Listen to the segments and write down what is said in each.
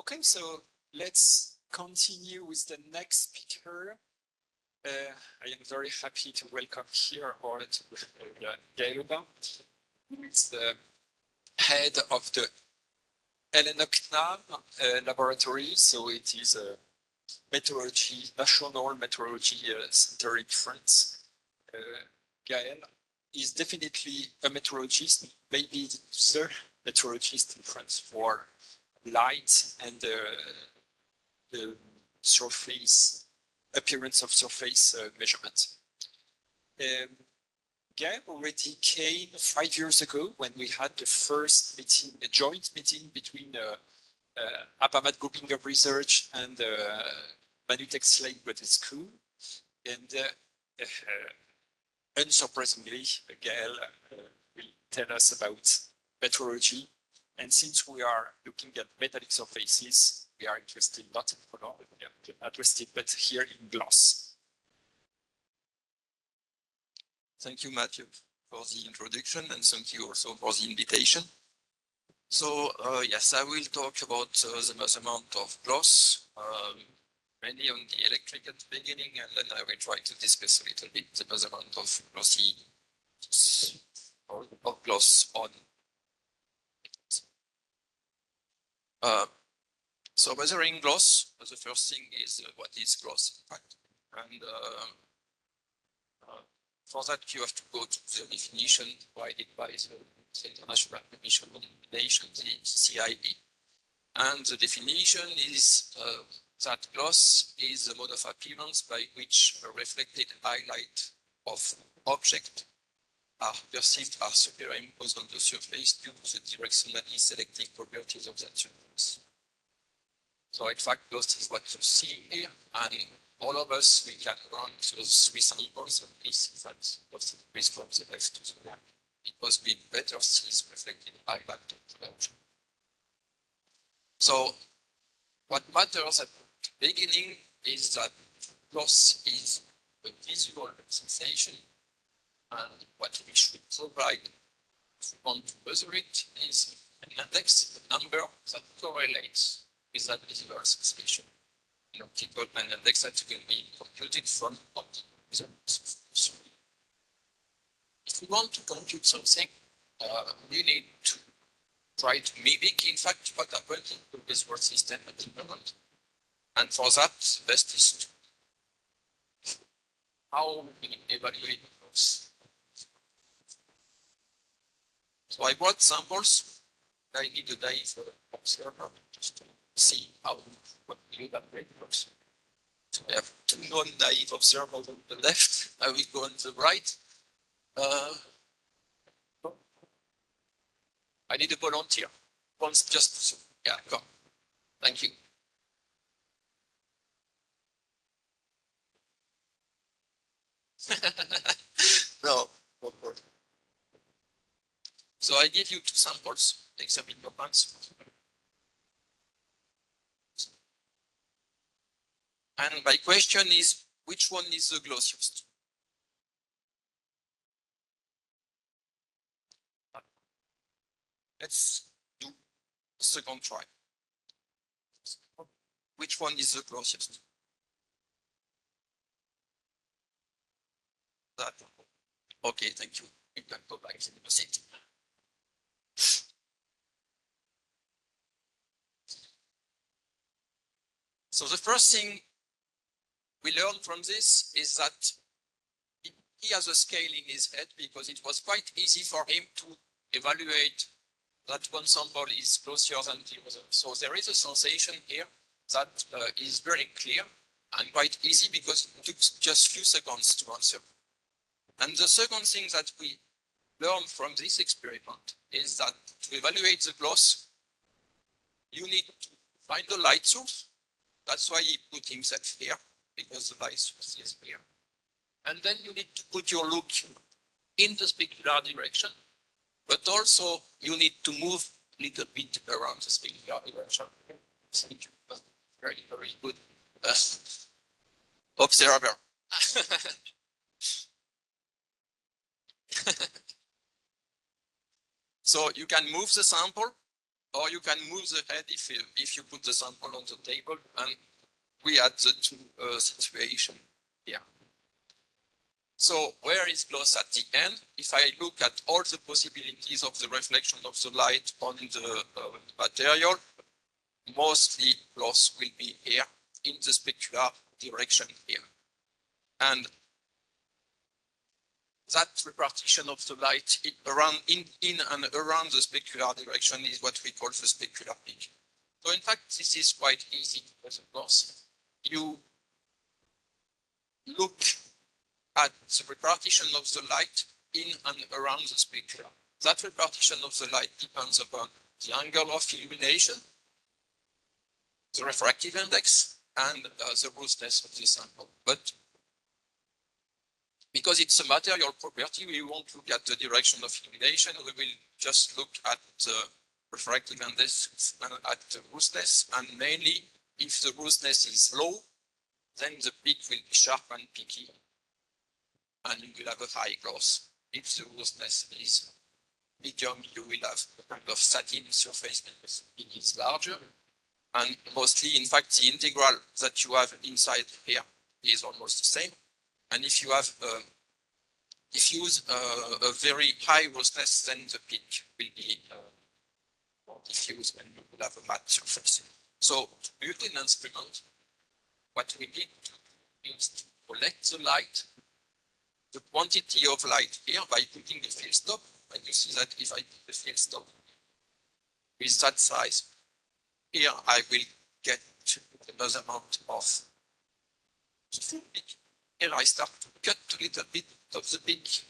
Okay, so let's continue with the next speaker. I am very happy to welcome here Gael, who is the head of the LNOCNAM laboratory. So it is a national meteorology center in France. Gael is definitely a meteorologist, maybe the meteorologist in France for light and the surface appearance of surface measurement. Gael already came 5 years ago when we had the first meeting, a joint meeting between Apamat Grouping of Research and Manutech-SLEIGHT Graduate School. And unsurprisingly, Gael will tell us about metrology. And since we are looking at metallic surfaces, we are interested not in color, we are interested, but here in gloss. Thank you, Matthew, for the introduction, and thank you also for the invitation. So, yes, I will talk about the measurement of gloss, mainly on the electric at the beginning, and then I will try to discuss a little bit the measurement of glossy or of gloss on. So measuring gloss, the first thing is what is gloss, in fact. And for that, you have to go to the definition provided by the International Commission on Illumination, the CIE. And the definition is that gloss is a mode of appearance by which a reflected highlight of object are perceived as superimposed on the surface due to the directionally selective properties of that surface. So in fact, gloss is what you see here, and all of us, we can run those 3 samples and we see that gloss increase from the left to the right, because we better see the reflected highlight of the object. So what matters at the beginning is that gloss is a visual sensation, and what we should provide if we want to measure it is an index, a number that correlates with that visual sensation. An optical index that can be computed from optical results. If we want to compute something, we need to try to mimic, in fact, what happened in the visual system at the moment. And for that, best is to how we evaluate those. So I brought samples. I need a naive observer just to see how what the evaluate works. So I have 2 non-naive observers on the left. I will go on the right. I need a volunteer. Once just, yeah, come. Thank you. No. So I give you 2 samples. Examine your hands. And my question is, which one is the glossiest? Let's do a second try. Which one is the glossiest? That. Okay, thank you. You can go back to the seat. So the first thing we learned from this is that he has a scale in his head because it was quite easy for him to evaluate that one sample is glossier than the other. So there is a sensation here that is very clear and quite easy because it took just a few seconds to answer. And the second thing that we learned from this experiment is that to evaluate the gloss, you need to find the light source. That's why he put himself here, because the light source is here. And then you need to put your look in the specular direction, but also you need to move a little bit around the specular direction. Thank you. Very, very good observer. So you can move the sample or you can move the head if you put the sample on the table, and we had the two situation here. So where is gloss at the end? If I look at all the possibilities of the reflection of the light on the material, mostly gloss will be here in the specular direction here. And that repartition of the light in and around the specular direction is what we call the specular peak. So in fact, this is quite easy because, of course, you look at the repartition of the light in and around the spectrum. That repartition of the light depends upon the angle of illumination, the refractive index, and the robustness of the sample. But because it's a material property, we won't look at the direction of illumination. We will just look at the refractive index and at the robustness. And mainly, if the robustness is low, then the peak will be sharp and peaky, and you will have a high gloss. If the robustness is medium, you will have a kind of satin surface because it is larger. And mostly, in fact, the integral that you have inside here is almost the same. And if you have diffuse a very high robustness, then the peak will be diffuse and you will have a matte surface. So to build an instrument, what we need to do is to collect the light, the quantity of light here by putting the field stop. And you see that if I put the field stop with that size, here I will get the measurement of the full peak. Here I start to cut a little bit of the peak.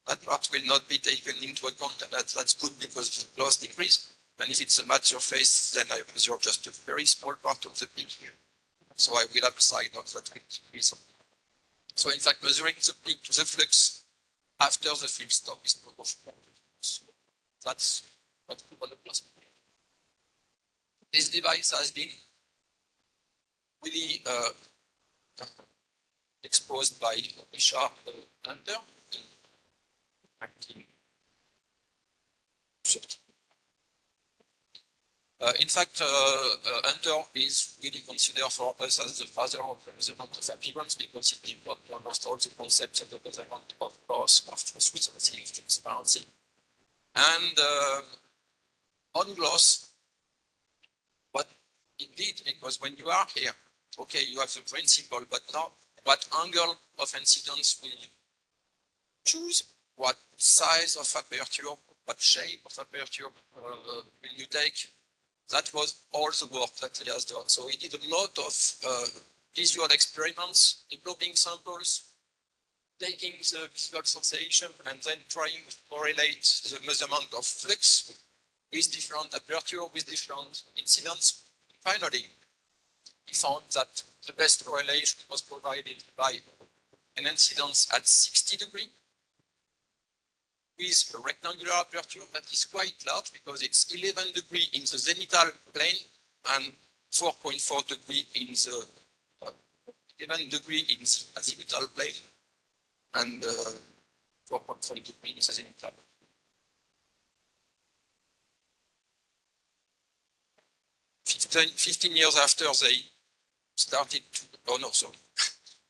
That part will not be taken into account, and that's good because the gloss decrease. And if it's a matte surface, then I measure just a very small part of the peak here. So I will have a side of that will decrease. So in fact, measuring the peak, the flux after the field stop is proportional. So that's what we call the plasma. This device has been really exposed by Richard Hunter in 1930. In fact, Hunter is really considered for us as the father of the measurement of appearance because he developed almost all the concepts of the measurement of gloss, of translucency, of transparency. And on gloss, what indeed, because when you are here, okay, you have the principle, but now what angle of incidence will you choose? What size of aperture, what shape of aperture will you take? That was all the work that he has done. So he did a lot of visual experiments, developing samples, taking the visual sensation, and then trying to correlate the measurement of flux with different aperture, with different incidence. Finally, he found that the best correlation was provided by an incidence at 60 degrees with a rectangular aperture that is quite large because it's 11 degrees in the zenithal plane and 4.4 degrees in the 11 degrees in the azimuthal plane and 4.5 degrees in the zenithal. 15 years after they started to, oh no, sorry.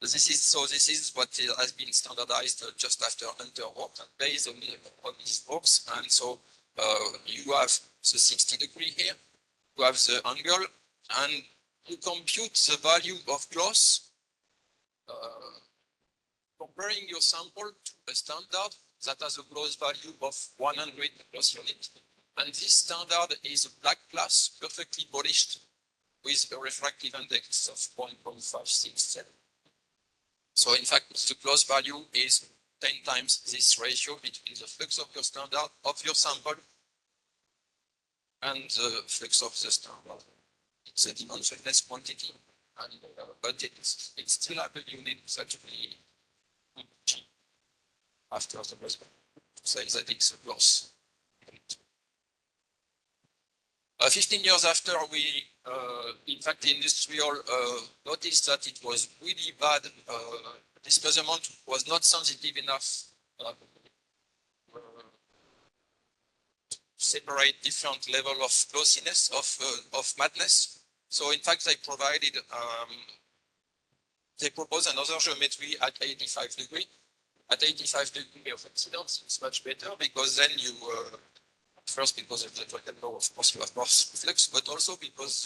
This is what has been standardized just after Hunter work and based on these works. And so you have the 60 degree here, you have the angle, and you compute the value of gloss, comparing your sample to a standard that has a gloss value of 100 gloss unit. And this standard is a black glass, perfectly polished, with a refractive index of 1.567. So in fact, the gloss value is 10 times this ratio between the flux of your standard, of your sample, and the flux of the standard. It's a dimensionless quantity, and, but it's still a unit that we cheap after the measurement to say that it's a gloss. 15 years after, we, in fact, the industrial noticed that it was really bad. This measurement was not sensitive enough separate different level of glossiness of madness. So in fact, they propose another geometry at 85 degrees. At 85 degrees of incidence, it's much better because then you, first because of the law, of course, you have more reflex, but also because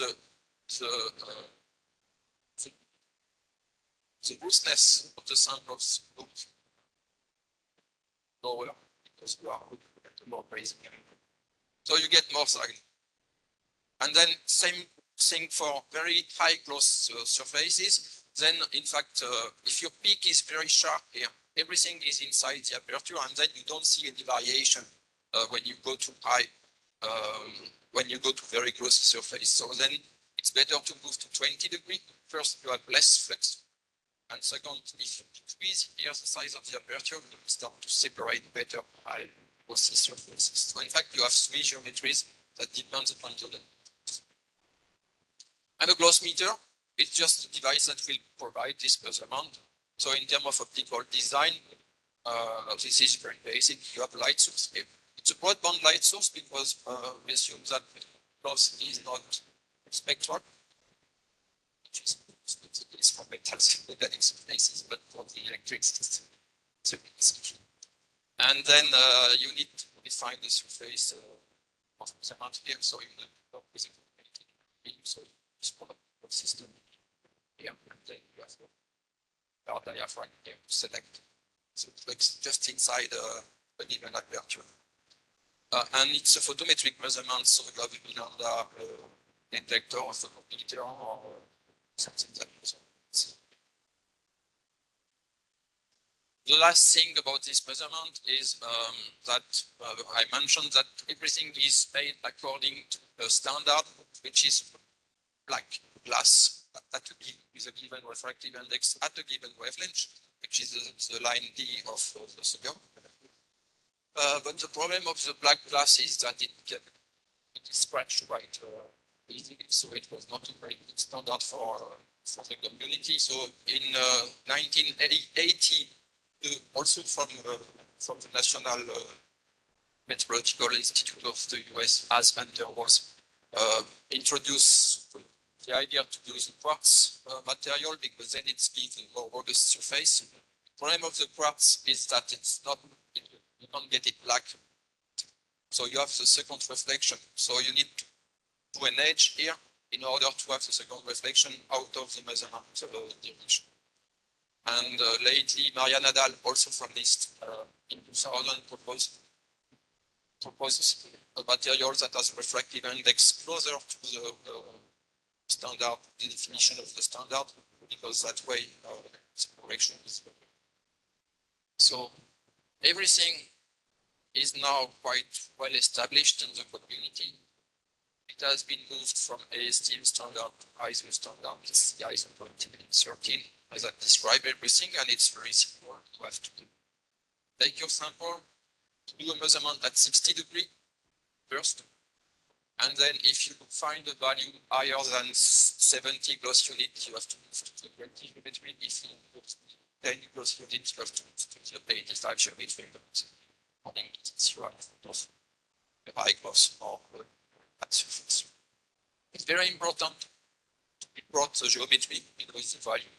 the roughness of the samples look lower because you are more crazy. So you get more sign. And then same thing for very high gloss surfaces. Then in fact, if your peak is very sharp here, everything is inside the aperture, and then you don't see any variation when you go to high, when you go to very glossy surface. So then it's better to move to 20 degrees. First, you have less flex. And second, if you decrease here the size of the aperture, you start to separate better high glossy surfaces. So in fact, you have three geometries that depend upon the length. And a gloss meter, it's just a device that will provide this measurement. So in terms of optical design, this is very basic. You have a light source here. It's a broadband light source because we assume that gloss is not spectral, which is for metals in metallic surfaces, but for the electric system. And then you need to define the surface of the amount here. So you know so it's for the system here. And then you have our diaphragm here to select. So it's just inside a given aperture. And it's a photometric measurement, so you have a lambda detector or photometer or something like that. The last thing about this measurement is that I mentioned that everything is made according to a standard, which is black glass with a given refractive index at a given wavelength, which is the line D of the figure. But the problem of the black glass is that it is scratched quite easily, so it was not a very good standard for the community. So in 1980, also from the National Metrological Institute of the US, as Hunter was introduced the idea to use quartz material because then it's given more robust surface. The problem of the quartz is that it's not, you don't get it black. So you have the second reflection. So you need to do an edge here in order to have the second reflection out of the measurement direction. And lately, Maria Nadal, also from this in 2000, proposes a material that has refractive index closer to the standard, the definition of the standard, because that way the correction is better. So everything is now quite well established in the community. It has been moved from ASTM standard to ISO standard, it's the ISO 13, as I describe everything, and it's very simple. You have to take your sample, do a measurement at 60 degrees first, and then if you find a value higher than 70 gloss units, you have to move to the 20 geometry. If you move to 10 gloss units, you have to move to the 85 geometry. I think it's right of the high gloss or at surface. It's very important to be brought the geometry because the value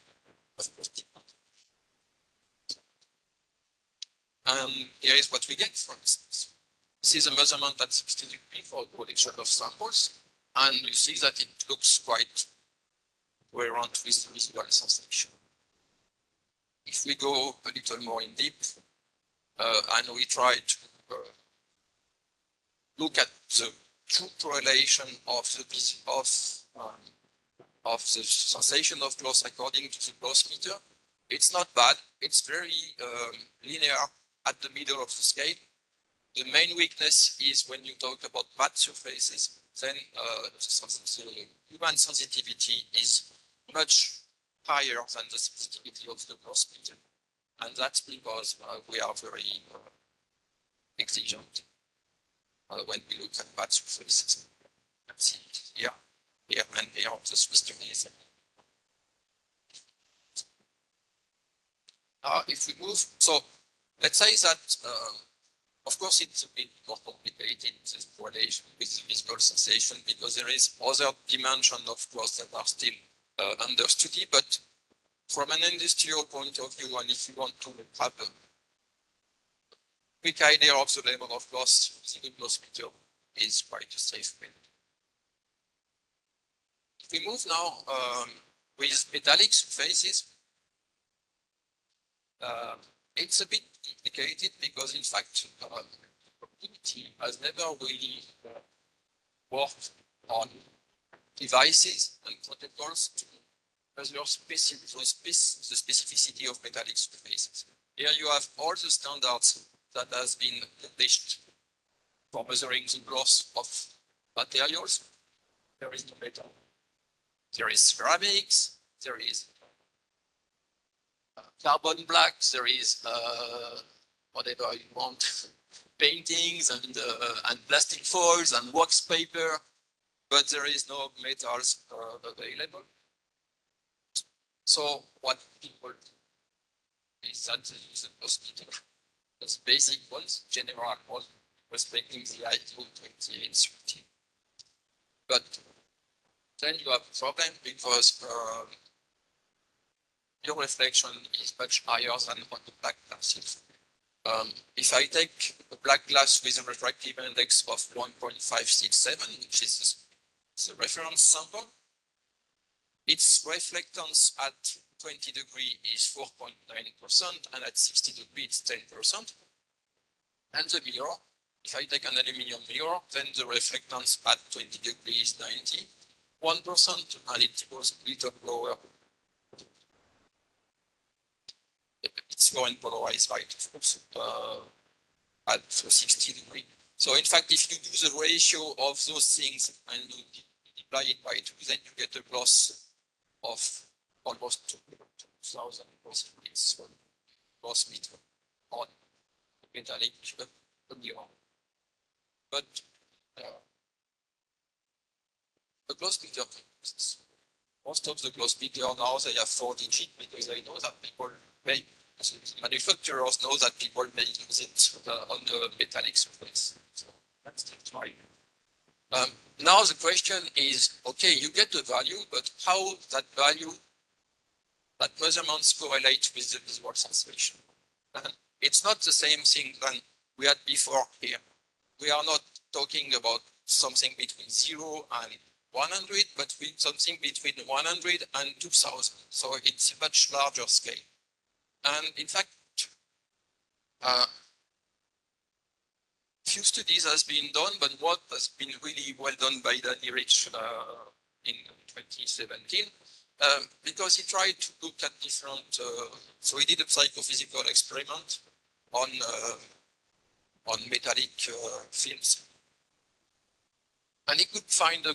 of course. And here is what we get, for instance. This is a measurement at 60 degrees for a collection of samples, and you see that it looks quite coherent with the visual sensation. If we go a little more in depth, and we try to look at the true correlation of the sensation of gloss according to the gloss meter, it's not bad. It's very linear at the middle of the scale. The main weakness is when you talk about matte surfaces, then the human sensitivity is much higher than the sensitivity of the gloss meter. And that's because we are very exigent when we look at matte surfaces. Let's see it here, here, and here of the Swiss mechanism. If we move, so let's say that Of course, it's a bit more complicated, this correlation with the visual sensation, because there is other dimensions, of course, that are still under study. But from an industrial point of view, and if you want to have a quick idea of the level of loss, using a loss meter is quite a safe way. If we move now with metallic surfaces, it's a bit complicated because, in fact, community has never really worked on devices and protocols to measure the specificity of metallic surfaces. Here you have all the standards that has been published for measuring the loss of materials. There is no metal. There is ceramics. There is carbon black. There is whatever you want, paintings and plastic foils and wax paper, but there is no metals available. So what people do is that they use the cosmetic, those basic ones, general ones, respecting the ISO 2830. But then you have a problem because your reflection is much higher than on the black glasses. If I take a black glass with a refractive index of 1.567, which is the reference sample, its reflectance at 20 degrees is 4.9%, and at 60 degrees it's 10%. And the mirror, if I take an aluminum mirror, then the reflectance at 20 degrees is 91%, and it goes a little lower. It's going polarized light, of course, at 60 degrees. So in fact, if you do the ratio of those things and you multiply it by 2, then you get a loss of almost 2,000 loss meter on metallic mirror. But the gloss meter, most of the gloss meter now they have 4 digits because they know that people may, manufacturers know that people may use it on the metallic surface. So that's the try. Now the question is, okay, you get the value, but how that value, that measurements correlate with the visual sensation? It's not the same thing than we had before here. We are not talking about something between 0 and 100, but with something between 100 and 2000. So it's a much larger scale. And in fact, few studies has been done, but what has been really well done by Danny Rich in 2017, because he tried to look at different, so he did a psychophysical experiment on metallic films. And he could find a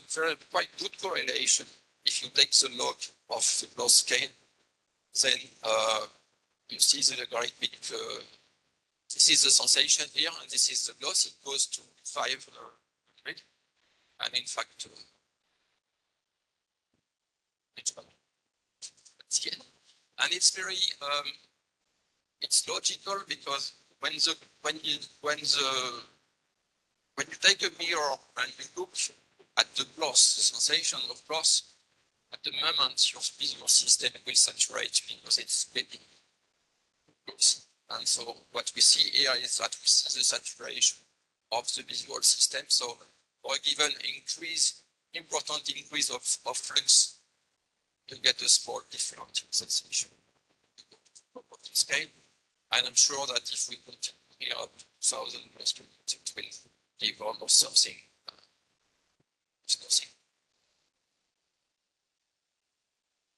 quite good correlation. If you take the log of the loss scale, then you see the logarithmic. This is the sensation here, and this is the loss. It goes to 500, and in fact, and it's very, it's logical because when you take a mirror and you look at the gloss, the sensation of gloss, at the moment your visual system will saturate because it's getting gloss. And so what we see here is that we see the saturation of the visual system. So for a given increase, important increase of flux, you get a small difference in sensation scale. And I'm sure that if we put here up 2000, it will give almost something.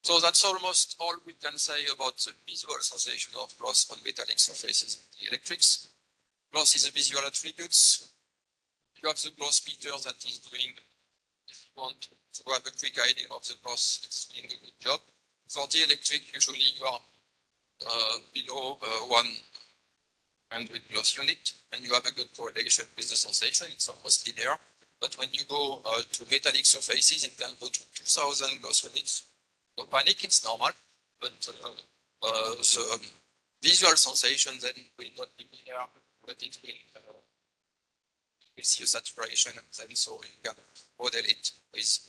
So that's almost all we can say about the visual sensation of gloss on metallic surfaces in the electrics. Gloss is a visual attribute. You have the gloss meter that is doing, if you want to have a quick idea of the gloss, it's doing a good job. For the electric, usually you are below 100 gloss unit, and you have a good correlation with the sensation. It's almost linear. But when you go to metallic surfaces, it can go to 2000 gloss units. No panic, it's normal, but the visual sensation then will not be linear, but it will we see a saturation, and then so you can model it with